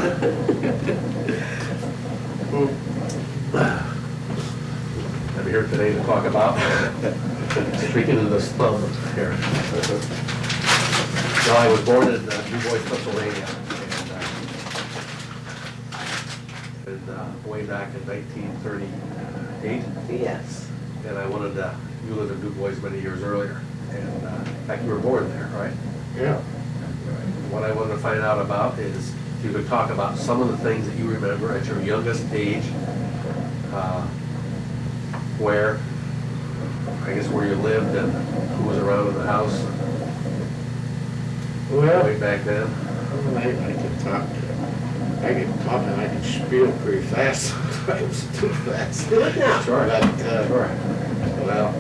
I'm here today to talk about speaking of this thumb here. Well, I was born in Du Bois, Pennsylvania, and way back in 1938. Yes. And I wanted to, you lived in Du Bois many years earlier, and in fact, you were born there, right? Yeah. What I wanted to find out about is if you could talk about some of the things that you remember at your youngest age, where, I guess where you lived and who was around in the house Well, way back then. I can talk and I can spiel pretty fast sometimes, too fast. Do it now. Sure. But, Sure. Well,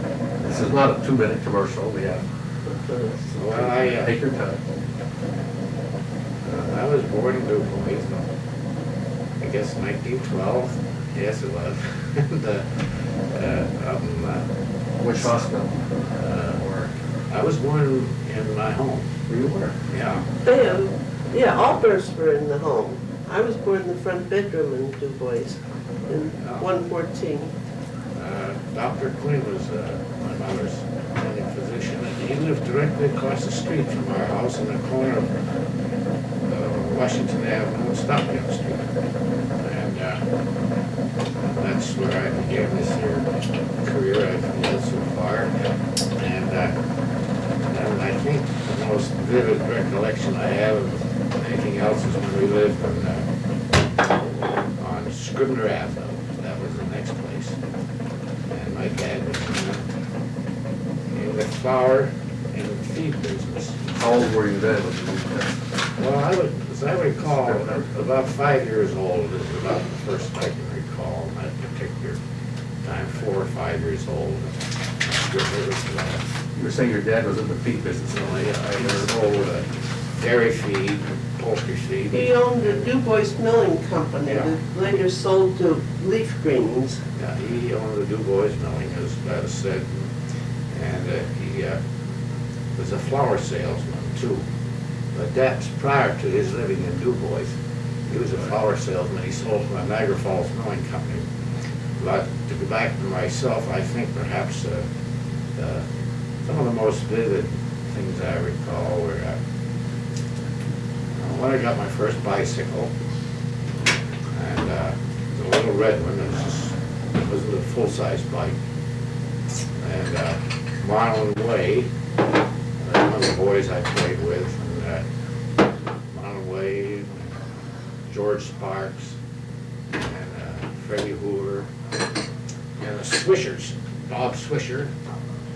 this is not a 2-minute commercial, we have, well, take your time. I was born in Du Bois, I guess 1912. Yes, it was. Which hospital? Or I was born in my home. Where you were? Yeah. Yeah, all births were in the home. I was born in the front bedroom in Du Bois in 114. Dr. Quinn was my mother's family physician, and he lived directly across the street from our house in the corner of Washington Avenue and Stockton Street. And that's where I began this here career I've had so far. And I think the most vivid recollection I have of anything else is when we lived on Scribner Avenue. That was the next place. And my dad was in the flower and feed business. How old were you then when you moved there? Well, as I recall, about 5 years old is about the first I can recall in that particular time, 4 or 5 years old. You were saying your dad was in the feed business. I know dairy feed, poultry feed. He owned the Du Bois Milling Company that later sold to Leaf Greens. Yeah, he owned the Du Bois Milling, as I said, and he was a flour salesman too. But that's prior to his living in Du Bois. He was a flour salesman. He sold from a Niagara Falls Milling Company. But to go back to myself, I think perhaps some of the most vivid things I recall were when I got my first bicycle, and the little red one. It wasn't a full-size bike. And Marlon Way, one of the boys I played with, and Marlon Way, George Sparks, and Freddie Hoover, and the Swishers, Bob Swisher.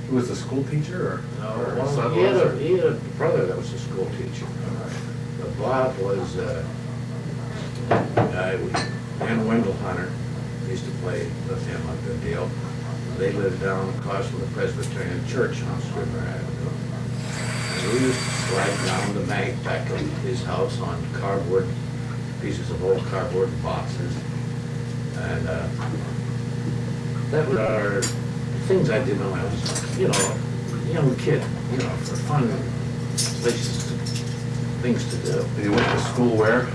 He was a school teacher or Well, son? he had a brother that was a school teacher. But Bob was a guy, and Wendell Hunter used to play with him a good deal. They lived down across from the Presbyterian Church on Scribner Avenue. And we used to slide down the bank back of his house on cardboard, pieces of old cardboard boxes. And that were our things I did when I was, a young kid, for fun places, things to do. And you went to school where?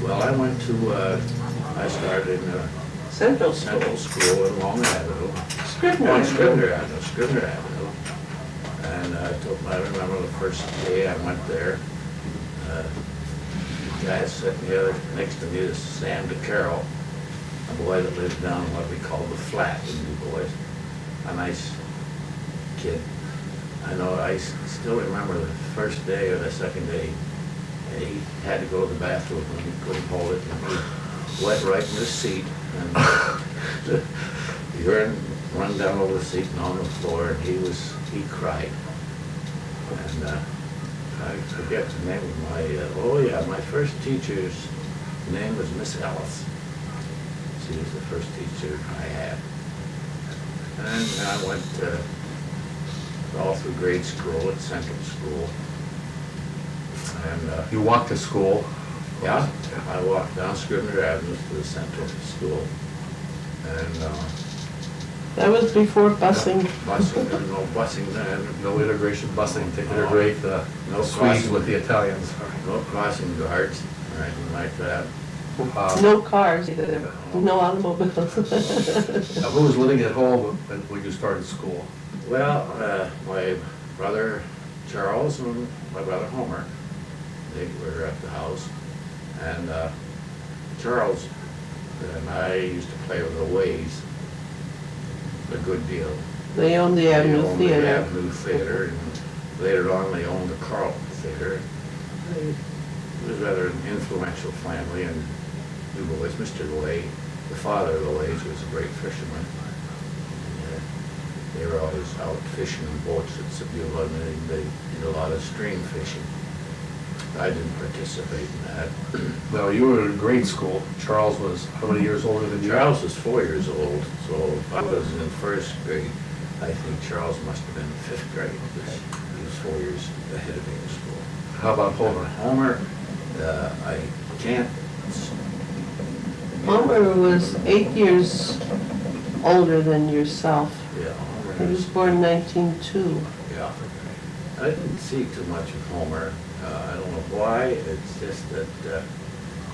Well, I started in Central Central School in Long Avenue. Scribner. Scribner Avenue. And I remember the first day I went there, the guy sitting here next to me is Sam DeCarroll, a boy that lived down what we call the flat in Du Bois. A nice kid. I know I still remember the first day or the second day, he had to go to the bathroom and he couldn't hold it, and he went right in the seat, and the urine run down over the seat and on the floor, and he cried. And I forget the name of my first teacher's name was Miss Ellis. She was the first teacher I had. And I went all through grade school at Central School. And You walked to school? yeah, I walked down Scribner Avenue to the Central School. And That was before busing. busing, there was no busing then, No integration busing to integrate the No Swedes crossing. with the Italians. no crossing guards. or anything like that. No cars either, no automobiles. Who was living at home when you started school? Well, my brother Charles and my brother Homer, they were at the house. And Charles and I used to play with the Ways a good deal. They owned the They Avenue owned the Theater. Avenue Theater, and later on they owned the Carlton Theater. It was rather an influential family, and Du Bois, Mr. Lay, the father of the Lays, was a great fisherman. And, they were always out fishing in boats at Sebula, and they did a lot of stream fishing. I didn't participate in that. Now, you were in grade school. Charles was how many years older than you? Charles was 4 years old, so if I was in first grade, I think Charles must have been in fifth grade, because he was 4 years ahead of me in school. How about Homer? Homer, I can't. Homer was 8 years older than yourself. Yeah, He Homer was born 1902. yeah. I didn't see too much of Homer. I don't know why, it's just that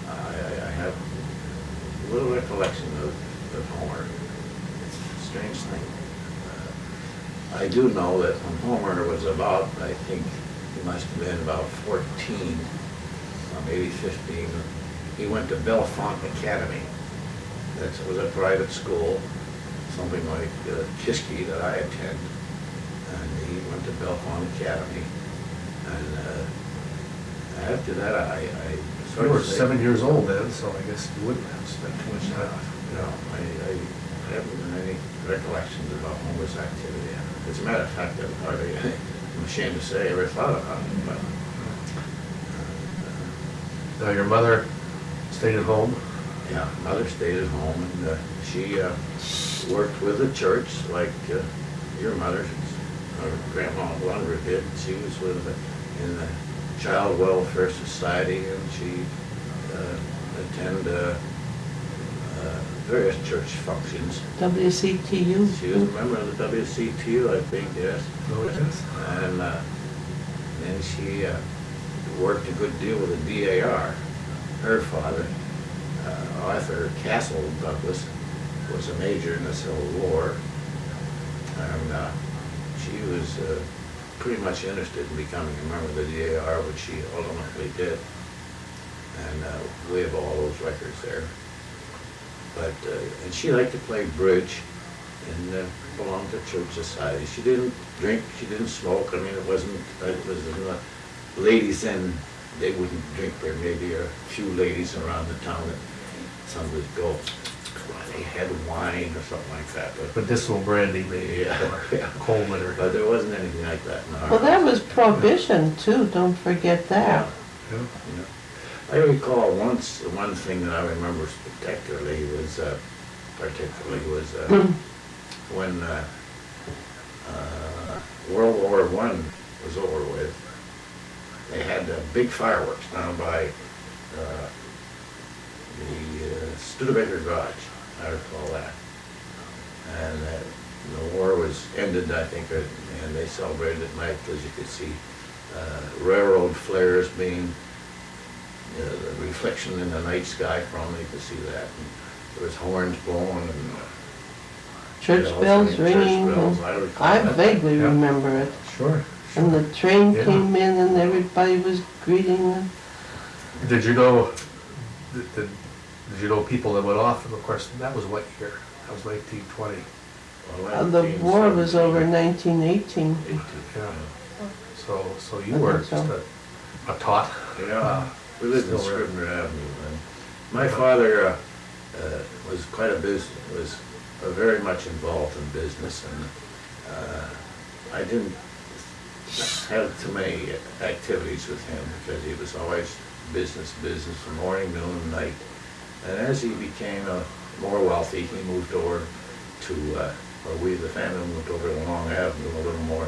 I have little recollection of Homer. It's a strange thing. I do know that when Homer was about, I think he must have been about 14, maybe 15, he went to Bellefonte Academy. That was a private school, something like Kiski that I attend. And he went to Bellefonte Academy. And after that, I You were 7 years old then, so I guess you wouldn't have spent too much time. No, I haven't any recollections about Homer's activity. As a matter of fact, I'm ashamed to say I ever thought about it, but. Now, your mother stayed at home. Yeah, mother stayed at home, and she worked with the church like your mother, or Grandma Blunder did. She was in the Child Welfare Society, and she attended various church functions. WCTU. She was a member of the WCTU, I think, yes. Oh, yes. And then she worked a good deal with the DAR. Her father, Arthur Castle Douglas, was a major in the Civil War, and she was pretty much interested in becoming a member of the DAR, which she ultimately did. And we have all those records there. But and she liked to play bridge, and belonged to church society. She didn't drink, she didn't smoke. I mean, it was ladies then, they wouldn't drink. There may be a few ladies around the town that some would go, they had wine or something like that. But Medicinal brandy, maybe, Yeah. or cold winter. But there wasn't anything like that in our Well, that house. was prohibition too, don't forget that. Yeah. Yeah. I recall once, one thing that I remember particularly was when World War I was over with. They had big fireworks down by the Studebaker Garage, I recall that. And the war was ended, I think, and they celebrated at night because you could see railroad flares being the reflection in the night sky from it, you could see that. And there was horns blowing and Church bells ringing. bells, I recall I that. vaguely Yeah. remember it. Sure. And the train Yeah. came in and everybody was greeting them. Did you know, did you know people that went off? And of course, that was what year? That was 1920. Well, The war was 1917, over 1918. 18, Yeah. So you I were think so. just a tot. Yeah, we lived in Still around. Scribner Avenue, and my father was quite was very much involved in business, and I didn't have too many activities with him because he was always business from morning, noon, and night. And as he became more wealthy, he moved over to, or the family moved over to Long Avenue, a little more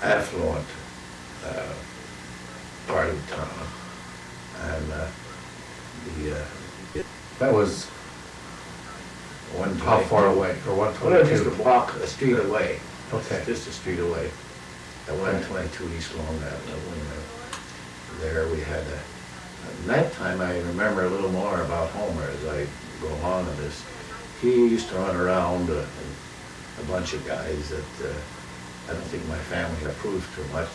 affluent part of the town. And That was one how day- far away? Or Well, just a 122? block, a street away. Okay. Just a street away. At 122 East Long Avenue. When there we had that time I remember a little more about Homer as I go along in this. He used to run around a bunch of guys that I don't think my family approved too much,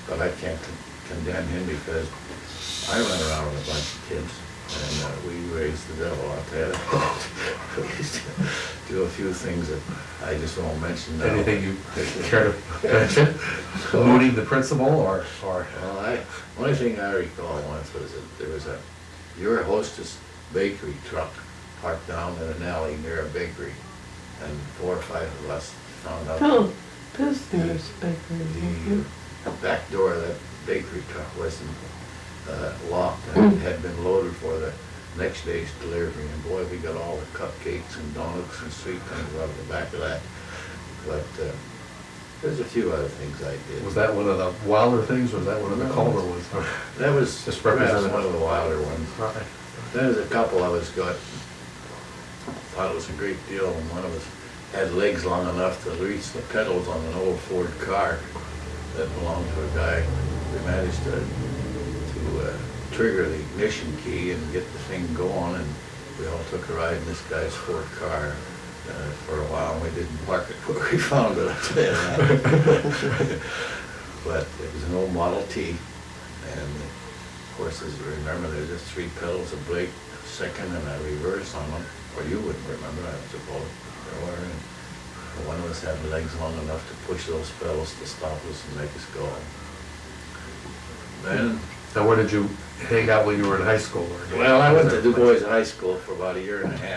but I can't condemn him because I ran around with a bunch of kids and we raised the devil out there. We used to do a few things that I just won't mention now. Anything you care to mention? Mooning the principal or? Well, only thing I recall once was that there was your hostess bakery truck parked down in an alley near a bakery, and 4 or 5 of us found out Oh, business bakery. the back door of that bakery truck wasn't locked and it had been loaded for the next day's delivery, and boy, we got all the cupcakes and donuts and sweet things out of the back of that. But there's a few other things I did. Was that one of the wilder things, or was that one of the calmer ones? That was Just perhaps represented. one of the wilder ones. Right. There's a couple of us thought it was a great deal, and one of us had legs long enough to reach the pedals on an old Ford car that belonged to a guy. We managed to trigger the ignition key and get the thing going, and we all took a ride in this guy's Ford car for a while, and we didn't park it where we found it, I'll tell you that. But it was an old Model T, and of course, as you remember, there's just 3 pedals, a brake, a second, and a reverse on them, or you wouldn't remember, I suppose. There were, and one of us had legs long enough to push those pedals to stop us and make us go. Then, Now, where did you hang out when you were in high school? well, I went to Du Bois High School for about 1.5 years, and my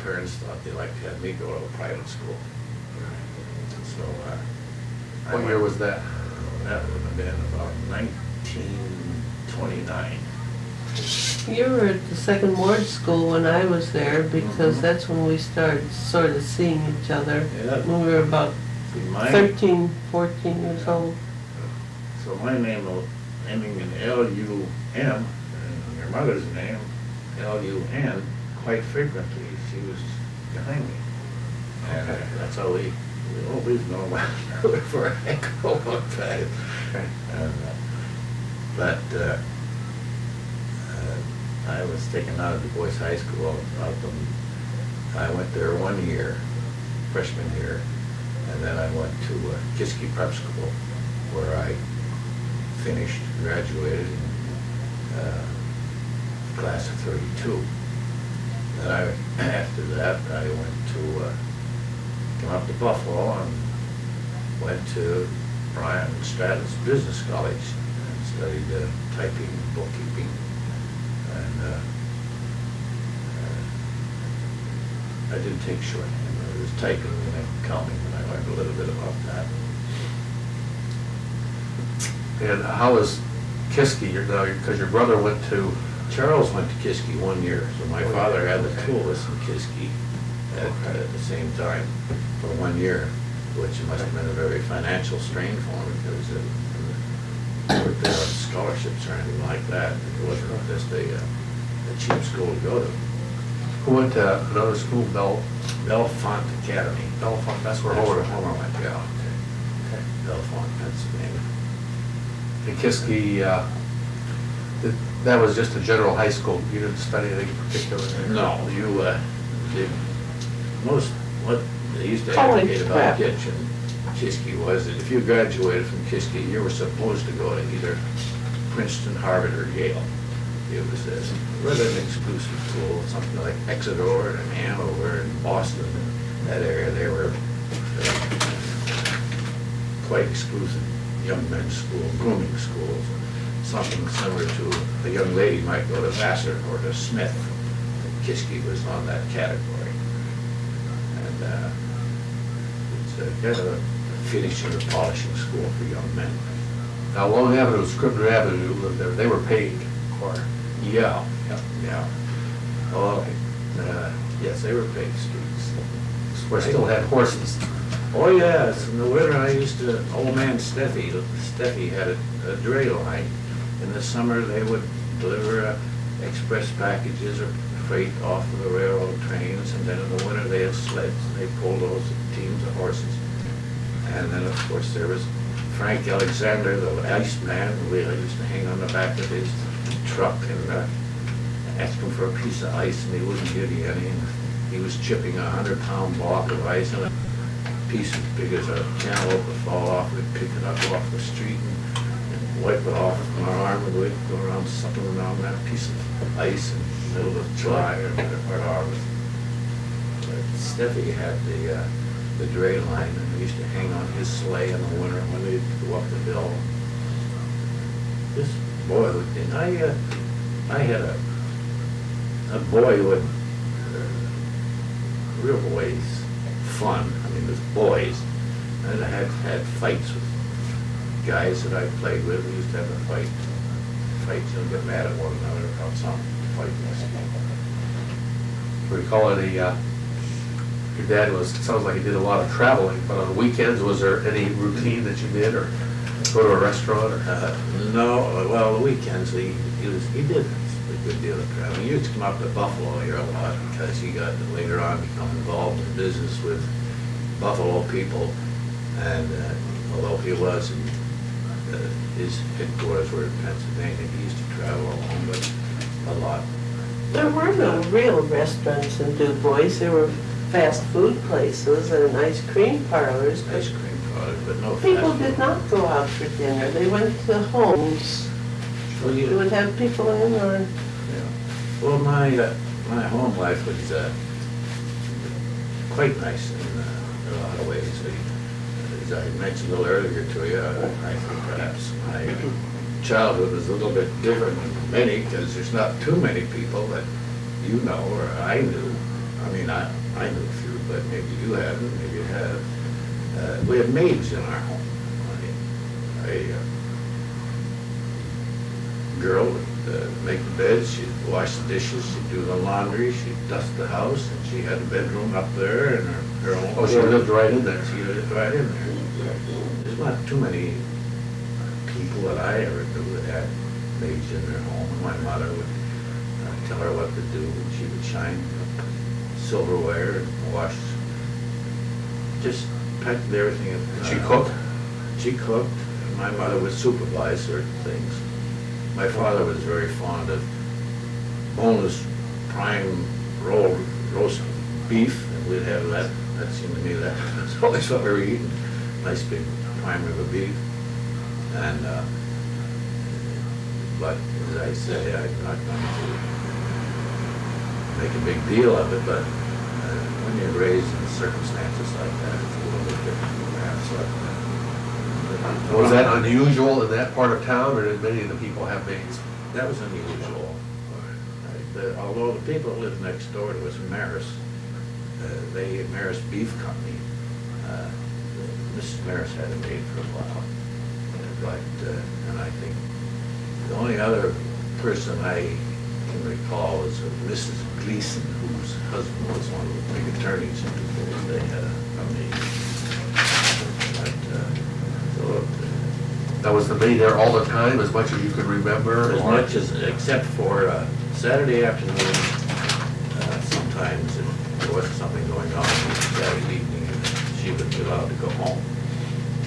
parents thought they liked to have me go to a private school. So, I What year was that? That would have been about 1929. You were at the second ward school when I was there, because that's when we started sort of seeing each other. Yeah. When we were about See, 13, 14 years old. So my name was ending in L-U-M, and your mother's name, L-U-N, quite frequently. She was behind me. And that's how we always know about her for a heck of a long time. Okay. And, but I was taken out of Du Bois High School. I went there 1 year, freshman year, and then I went to Kiski Prep School, where I finished, graduated in class of 32. Then after that, I came up to Buffalo and went to Brian Stratton's Business College and studied typing and bookkeeping. And I didn't take shorthand. I was typing and accounting, and I learned a little bit about that. And how was Kiski? Because your brother went to. Charles went to Kiski 1 year, so my father had the two of us in Kiski at the same time for 1 year, which must have been a very financial strain for him, because they weren't there on scholarships or anything like that. It wasn't just a cheap school to go to. Who went to another school, Bellefonte Academy. Bellefonte, that's where That's Homer where Homer went, yeah. Okay. Bellefonte, Pennsylvania. And Kiski, that was just a general high school. You didn't study anything in particular there? No, what they used to College advocate about Kitchen, Kiski, was that if you graduated from Kiski, you were supposed to go to either Princeton, Harvard, or Yale. It was this rather an exclusive school, something like Exeter and Hanover and Boston, that area. They were quite exclusive young men's school, grooming schools. Something similar to a young lady might go to Vassar or to Smith. Kiski was on that category. And it's kind of a finishing or polishing school for young men. Now, Long Avenue, Scribner Avenue, lived there. They were paid for. Yeah. Well, yes, they were paid streets. We still had horses. Oh, yes, in the winter old man Steffi had a dray line. In the summer, they would deliver express packages or freight off of the railroad trains, and then in the winter they had sleds, and they pulled those teams of horses. And then, of course, there was Frank Alexander, the Iceman, we used to hang on the back of his truck and ask him for a piece of ice, and he wouldn't give you any. And he was chipping 100-pound block of ice, and a piece as big as a cantaloupe would fall off. We'd pick it up off the street and wipe it off from our arm, and we'd go around sucking around that piece of ice in the middle of July or August. Steffi had the dray line, and we used to hang on his sleigh in the winter when we'd go up the hill. This boyhood thing, I had a boyhood, real boys fun. I mean, there's boys, and I had fights with guys that I played with. We used to have a fights, you know, get mad at one another about something, fight. Recall any, your dad sounds like he did a lot of traveling, but on weekends, was there any routine that you did, or go to a restaurant, or? No, well, the weekends, he did a good deal of traveling. He used to come up to Buffalo here a lot because he got to later on become involved in business with Buffalo people. And although he was in, his headquarters were in Pennsylvania, he used to travel along, but a lot. There were no real restaurants in Du Bois. There were fast food places and ice cream parlors. But Ice cream products, but no people fast did food. not go out for dinner. They went to homes. Well, You would have people in, or yeah. Well, my home life was quite nice in a lot of ways. As I mentioned a little earlier to you, I think perhaps my childhood was a little bit different than many, because there's not too many people that you know or I knew. I mean, I knew a few, but maybe you haven't, maybe you have. We had maids in our home. Girl would make the beds, she'd wash the dishes, she'd do the laundry, she'd dust the house, and she had a bedroom up there and her own. Oh, she lived right in there. She lived right in there. There's not too many people that I ever knew that had maids in their home. My mother would tell her what to do, and she would shine silverware and wash, just packed everything. She cooked? She cooked, and my mother would supervise certain things. My father was very fond of boneless prime roast beef, and we'd have that. That seemed to me that was always what we were eating. Nice big prime rib of beef. And, but as I say, I'm not going to make a big deal of it, but when you're raised in circumstances like that, it's a little bit different perhaps. Was that unusual in that part of town, or did many of the people have maids? That was unusual. Although the people that lived next door to us, Maris, Maris Beef Company, Mrs. Maris had a maid for a while. But, and I think the only other person I can recall was Mrs. Gleason, whose husband was one of the big attorneys in people. They had a maid. That was the maid there all the time, as much as you could remember? As much as, except for Saturday afternoon, sometimes if there wasn't something going on Saturday evening, she would be allowed to go home.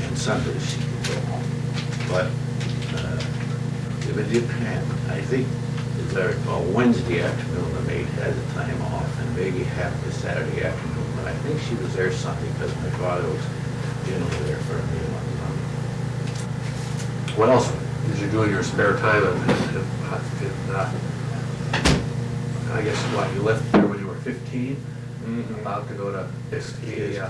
And Sundays she would go home. But it would depend. I think, as I recall, Wednesday afternoon the maid had the time off, and maybe half the Saturday afternoon. But I think she was there Sunday because my father was generally there for a meal on Sunday. What else did you do in your spare time? I guess, what, you left there when you were 15? About to go to Yeah.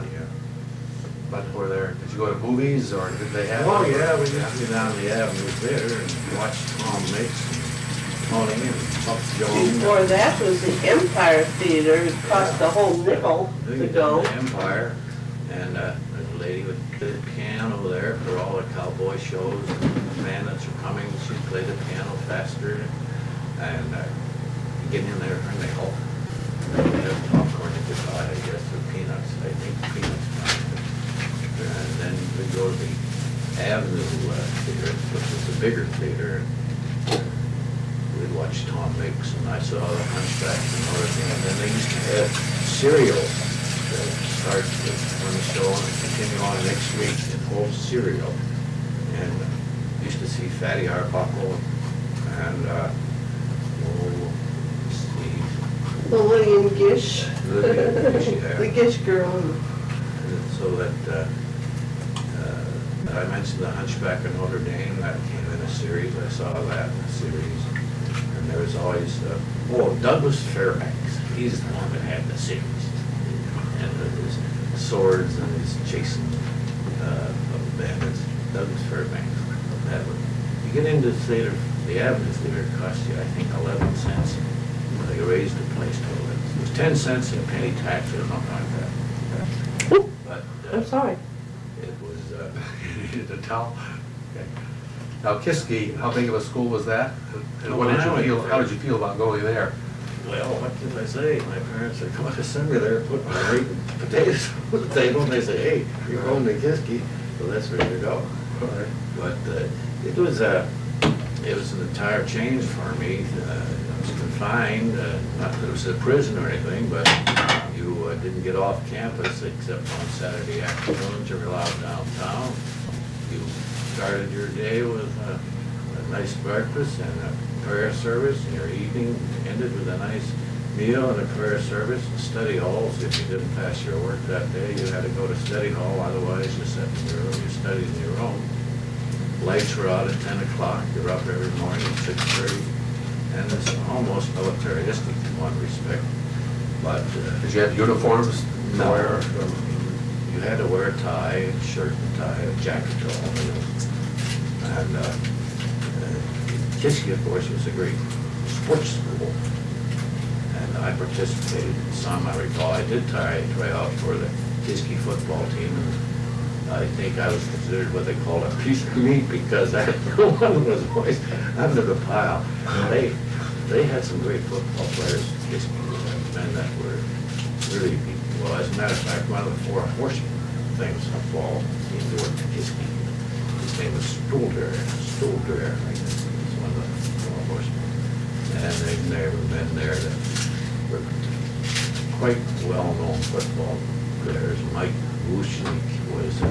but were there, did you go to movies, or did they have? Oh, yeah, we used to go down the avenue there and watch Tom Mix and Tony and Buck Jones. before that was the Empire Theater. It cost a whole nickel to go. Empire, and there's a lady with the piano there for all the cowboy shows. And bandits are coming, she'd play the piano faster, and get in there for a nickel. They have popcorn you could buy, I guess, or peanuts, I think peanuts. And then we go to the Avenue Theater, which is the bigger theater. We'd watch Tom Mix, and I saw the Hunchback and everything. And then they used to have cereal that start on the show and continue on next week, and whole cereal. and used to see Fatty Arbuckle and, let's see, The Lillian Gish. Lillian Gish, yeah. The Gish girl. So that, I mentioned the Hunchback of Notre Dame, that came in a series, I saw that in a series. And there was always, Douglas Fairbanks, he's the one that had the series. And his swords and his chasing of the bandits, Douglas Fairbanks. That would, you get into the theater, the Avenue Theater, it cost you, I think, 11 cents. They raised the place to 11. It was 10 cents and a penny tax or something like that. But I'm sorry. it was, You needed a towel? Okay. Now, Kiski, how big of a school was that? And what Well, did you I feel, went how there. did you feel about going there? well, what did I say? My parents would come to send me there, put my meat and potatoes on the table, and they say, hey, you're going to Kiski, so that's where you go. But it was an entire change for me. I was confined, not that it was a prison or anything, but you didn't get off campus except on Saturday afternoons. You were allowed downtown. You started your day with a nice breakfast and a prayer service, and your evening ended with a nice meal and a prayer service and study halls. If you didn't pass your work that day, you had to go to study hall, otherwise you sat in your room, you studied in your room. Lights were out at 10 o'clock, you're up every morning at 6:30, and it's almost militaristic in one respect. But Did you have uniforms to no, wear? you had to wear a tie, a shirt and tie, a jacket to all of it. And Kiski, of course, was a great sports school. And I participated in some, I recall. I did try out for the Kiski football team. And I think I was considered what they called a piece of meat because one was always under the pile. They had some great football players, Kiski, men that were really, well, as a matter of fact, one of the four horsemen things football team to work for Kiski. His name was Stolder, I guess. He's one of the four horsemen. And there were men there that were quite well-known football players. Mike Wushnik was a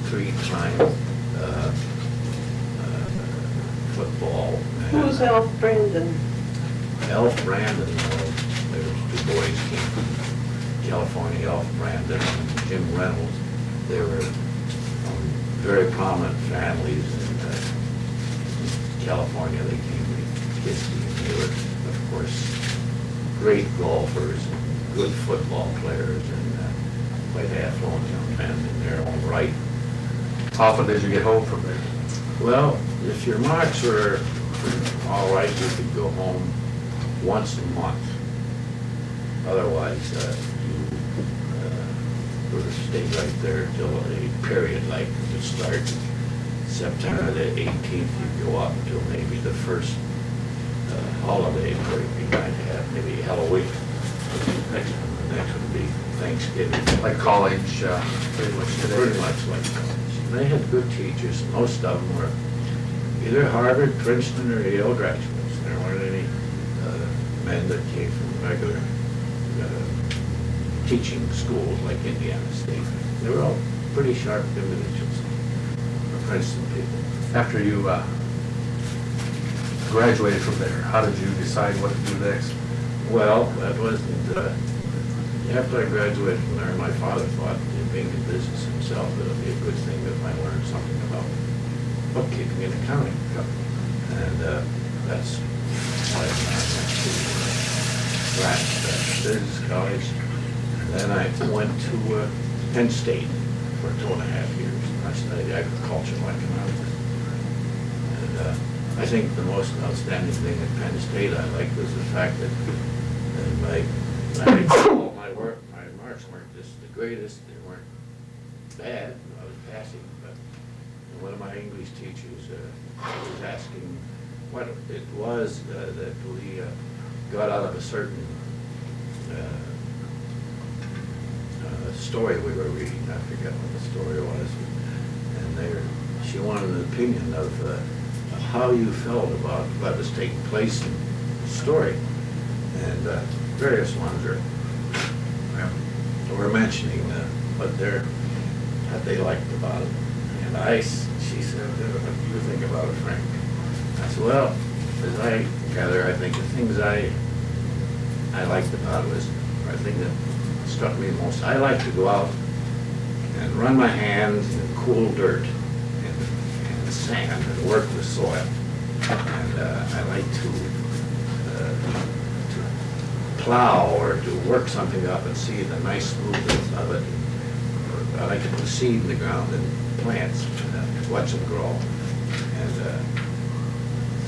three-time football. Who's Alf Brandon? Alf Brandon, there was two boys came from California, Alf Brandon and Jim Reynolds. They were very prominent families in California. They came to Kiski, and they were, of course, great golfers and good football players and quite affluent young men in their own right. How often did you get home from there? Well, if your marks were all right, you could go home once a month. Otherwise, you were to stay right there until a period like to start September the 18th. You go up until maybe the first holiday break you might have, maybe Halloween. The next would be Thanksgiving. Like college, pretty much today? Pretty much like college. They had good teachers. Most of them were either Harvard, Princeton, or Yale graduates. There weren't any men that came from regular teaching schools like Indiana State. They were all pretty sharp individuals, Princeton people. After you graduated from there, how did you decide what to do next? Well, that wasn't, after I graduated from there, my father thought, being in business himself, that it would be a good thing if I learned something about bookkeeping and accounting. And that's why I went to Business College. Then I went to Penn State for 2.5 years. I studied agricultural economics. And I think the most outstanding thing at Penn State I liked was the fact that my marks weren't just the greatest, they weren't bad, I was passing, but one of my English teachers was asking what it was that we got out of a certain story we were reading. I forget what the story was. And she wanted an opinion of how you felt about what was taking place in the story. And various ones were mentioning what they liked about it. And she said, what do you think about it, Frank? I said, well, as I gather, I think the things I liked about it was, or I think that struck me most, I like to go out and run my hands in cool dirt and sand and work the soil. And I like to plow or to work something up and see the nice smoothness of it. Or I like to put seed in the ground and plants and watch them grow. And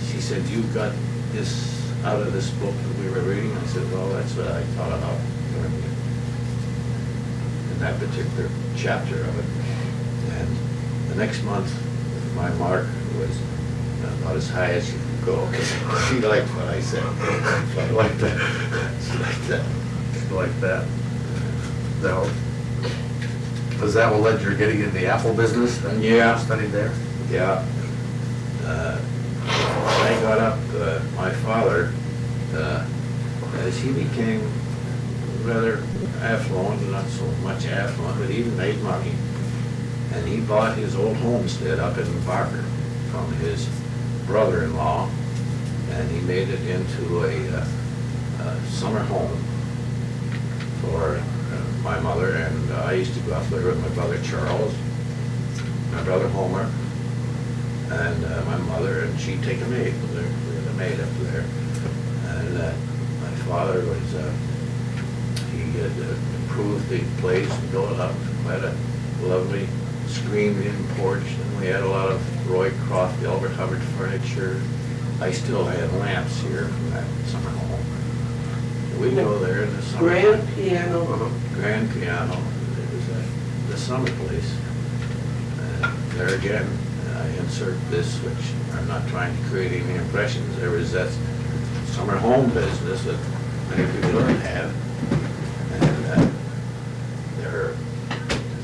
she said, you got this out of this book that we were reading? I said, well, that's what I thought about doing in that particular chapter of it. And the next month, my mark was about as high as you could go. She liked what I said. I like that. She liked that. I like that. Now, was that what led you to getting in the apple business? That you Yeah. studied there? Yeah. When I got up, my father, as he became rather affluent, not so much affluent, but he made money. And he bought his old homestead up in Barker from his brother-in-law, and he made it into a summer home for my mother, and I used to go up there with my brother Charles, my brother Homer, and my mother, and she'd take a maid. We had a maid up there. And my father was, he had improved the place and built it up, quite a lovely screened-in porch, and we had a lot of Roy Croft, Elbert Hubbard furniture. I still had lamps here from that summer home. We'd go there in the summer. Grand piano. Grand piano. It was the summer place. And there again, I insert this, which I'm not trying to create any impressions. There was that summer home business that many people don't have. And there are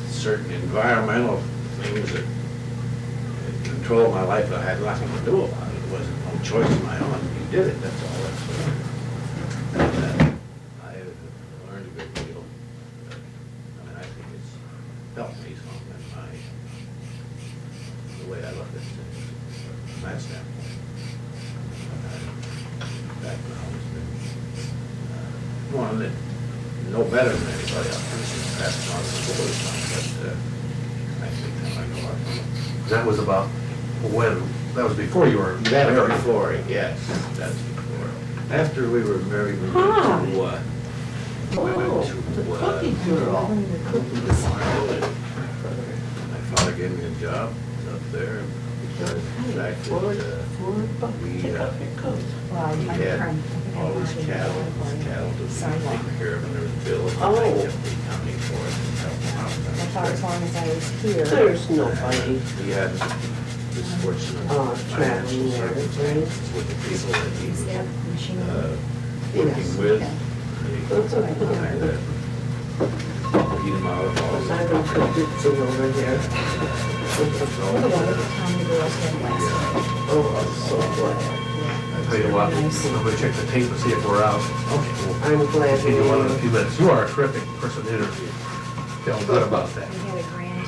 certain environmental things that control my life that I had nothing to do about it. It wasn't no choice of my own. You did it, that's all. That's what and I learned a good deal. I mean, I think it's helped me some in my, the way I look at things from that standpoint. Background has been one that no better than anybody else. Perhaps not as full as some, but I think I know what. That was about when? That was before you were That was married. before, yes, that's before. After we were married, we went Hi. to, Oh, the cookie girl. my father gave me a job up there. In fact, $4 we, take off your coat. we had all these cattle to take care of, and there was bills, and I Oh. kept the company for it and helped them out. I thought as long as I was here. There's nobody. He had this fortunate Oh, financial traveling there, circumstances with the people that he was Yeah, machine. working Yes. with. That's They okay. kind of beat him out of all I don't put the this over here. What about the time the girls had last night? Oh, I'm so glad. I'll tell you what, I'm gonna check the tape and see if we're out. Okay. I'm glad Continue on in a you. few minutes. You are a terrific person to interview. Feel good about that. We had a grand